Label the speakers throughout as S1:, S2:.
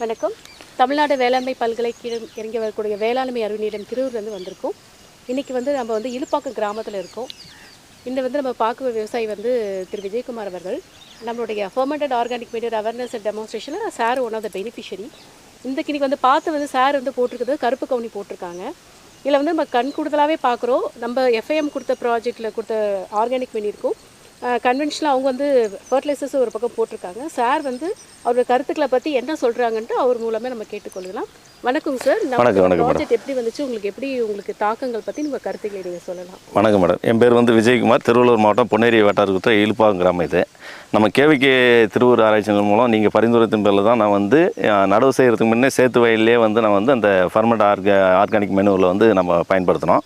S1: வணக்கம். தமிழ்நாடு வேளாண்மை பல்கலைக்கழகம் இறங்கி வரக்கூடிய வேளாண்மை அறிவியலிடம் திருவூர்லேருந்து வந்திருக்கோம். இன்றைக்கி நம்ம இலுப்பாக்கம் கிராமத்தில் இருக்கோம். நம்ம பார்க்குற விவசாயி திரு விஜயகுமார் அவர்கள். நம்மளுடைய fermented organic material awareness and டெமான்ஸ்ட்ரேஷனில் sir one of the beneficiary. இன்றைக்கி பார்த்து சார் போட்டிருக்கிறது கருப்பு கவுனி போட்டிருக்காங்க. இதில் நம்ம கண் கூடுதலாகவே பார்க்குறோம். நம்ம எஃப்ஐஎம் கொடுத்த ப்ராஜெக்டில் கொடுத்த ஆர்கானிக் மெட்டீரியலுக்கும் கன்வென்ஷனலாக அவங்க ஃபர்டிலைசர்ஸ் ஒரு பக்கம் போட்டிருக்காங்க. சார் அவரோட கருத்துக்களை பற்றி என்ன சொல்கிறாங்கன்ட்டு அவர் மூலமாக நம்ம கேட்டுக்கொள்ளலாம். வணக்கம் சார். ப்ராஜெக்ட் எப்படி வந்துச்சு, உங்களுக்கு தாக்கங்கள் பற்றி உங்கள் கருத்துக்களை நீங்கள் சொல்லலாம்.
S2: வணக்கம் மேடம். என் பேர் விஜயகுமார். திருவள்ளூர் மாவட்டம் பொன்னேரி வட்டாரத்தை இலுப்பாக்கம் கிராமம். இது நம்ம கேவிகே திருவூர் ஆராய்ச்சிகள் மூலம் நீங்கள் பரிந்துரைத்தின் பேரில் தான் நான் நடவு செய்கிறதுக்கு முன்னே சேத்து வயல்லே நான் அந்த ஃபர்மெண்ட் ஆர்கானிக் மெனுவில் நம்ம பயன்படுத்தினோம்.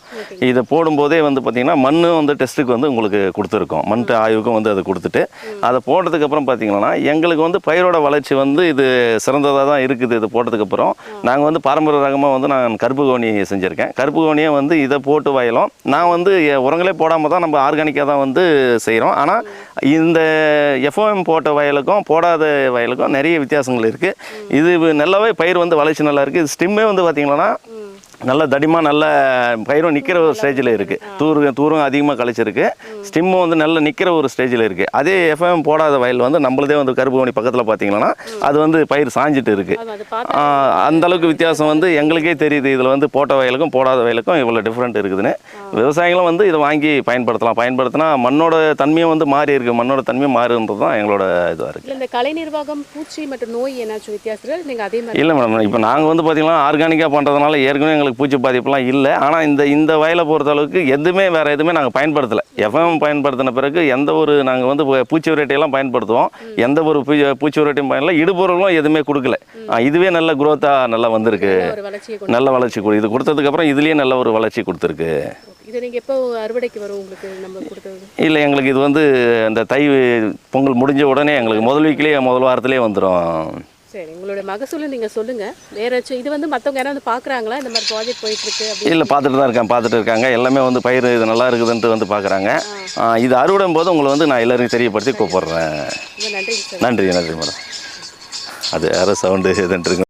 S2: இதை போடும்போதே பார்த்திங்கன்னா மண் டெஸ்ட்டுக்கு உங்களுக்கு கொடுத்துருக்கோம். மண் ஆய்வுக்கும் அதை கொடுத்துட்டு அதை போட்டதுக்கப்புறம் பார்த்திங்கன்னா எங்களுக்கு பயிரோட வளர்ச்சி இது சிறந்ததாக தான் இருக்குது. இது போட்டதுக்கப்புறம் நாங்கள் பாரம்பரிய ரகமாக நான் கருப்பு கவுனி செஞ்சுருக்கேன். கருப்பு கவுனியை இதை போட்டு வயலும் நான் உரங்களே போடாமல் தான் நம்ம ஆர்கானிக்காக தான் செய்கிறோம். ஆனால் இந்த எஃப்ஓஎம் போட்ட வயலுக்கும் போடாத வயலுக்கும் நிறைய வித்தியாசங்கள் இருக்குது. இது நல்லாவே பயிர் வளர்ச்சி நல்லா இருக்குது. இது ஸ்டிம்மே பார்த்திங்கன்னா நல்ல தடிமாக நல்ல பயிரும் நிற்கிற ஒரு ஸ்டேஜில் இருக்குது. தூரம் அதிகமாக கழிச்சிருக்கு. ஸ்டிம்மும் நல்ல நிற்கிற ஒரு ஸ்டேஜில் இருக்குது. அதே எஃப்எம் போடாத வயல் நம்மளதே கருப்பு கவுனி பக்கத்தில் பார்த்தீங்கன்னா அது பயிர் சாஞ்சிட்டு இருக்குது. அந்தளவுக்கு வித்தியாசம் எங்களுக்கே தெரியுது. இதில் போட்ட வயலுக்கும் போடாத வயலுக்கும் இவ்வளோ டிஃப்ரெண்ட் இருக்குதுன்னு. விவசாயிகளும் இதை வாங்கி பயன்படுத்தினா மண்ணோட தன்மையும் மாறி இருக்குது. மண்ணோட தன்மையும் மாறுன்றது தான் எங்களோட இதுவாக இருக்குது.
S1: இந்த கலை நிர்வாகம் பூச்சி மற்றும் நோய் என்னாச்சும் வித்தியாசம் நீங்கள் அதே மாதிரி
S2: இல்லை மேடம். இப்போ நாங்கள் பார்த்தீங்கன்னா ஆர்கானிக்காக பண்ணுறதுனால ஏற்கனவே எங்களுக்கு பூச்சி பாதிப்புலாம் இல்லை. ஆனால் இந்த வயலை பொறுத்த அளவுக்கு வேறு எதுவுமே நாங்கள் பயன்படுத்தலை. எஃப்எம் பயன்படுத்தின பிறகு எந்த ஒரு நாங்கள் பூச்சி வெரைட்டியெல்லாம் பயன்படுத்துவோம். எந்த ஒரு பூச்சி வெரைட்டியும் பயனில்லை. இடுபொருளும் எதுவுமே கொடுக்கல. இதுவே நல்ல குரோத்தாக நல்லா வந்திருக்கு. நல்ல வளர்ச்சி இது கொடுத்ததுக்கப்புறம் இதுலேயே நல்ல ஒரு வளர்ச்சி கொடுத்துருக்கு.
S1: இது நீங்கள் எப்போ அறுவடைக்கு வரும் உங்களுக்கு நம்ம கொடுத்தது?
S2: இல்லை, எங்களுக்கு இது இந்த தை பொங்கல் முடிஞ்ச உடனே எங்களுக்கு முதல் வாரத்திலே வந்துடும்.
S1: சரி, உங்களோட மகசூலை நீங்கள் சொல்லுங்கள். வேறாச்சும் இது மற்றவங்க யாராவது பார்க்குறாங்களா இந்த மாதிரி ப்ராஜெக்ட் போயிட்டுருக்கு?
S2: இல்லை, பார்த்துட்டு இருக்காங்க. எல்லாமே பயிர் இது நல்லா இருக்குதுன்ட்டு பார்க்குறாங்க. இது அறுவடும் போது உங்களை நான் எல்லாருக்கும் தெரியப்படுத்தி கூப்பிட்றேன்.
S1: நன்றி
S2: நன்றி மேடம். அது யாரோ சவுண்டு இதுன்ட்டு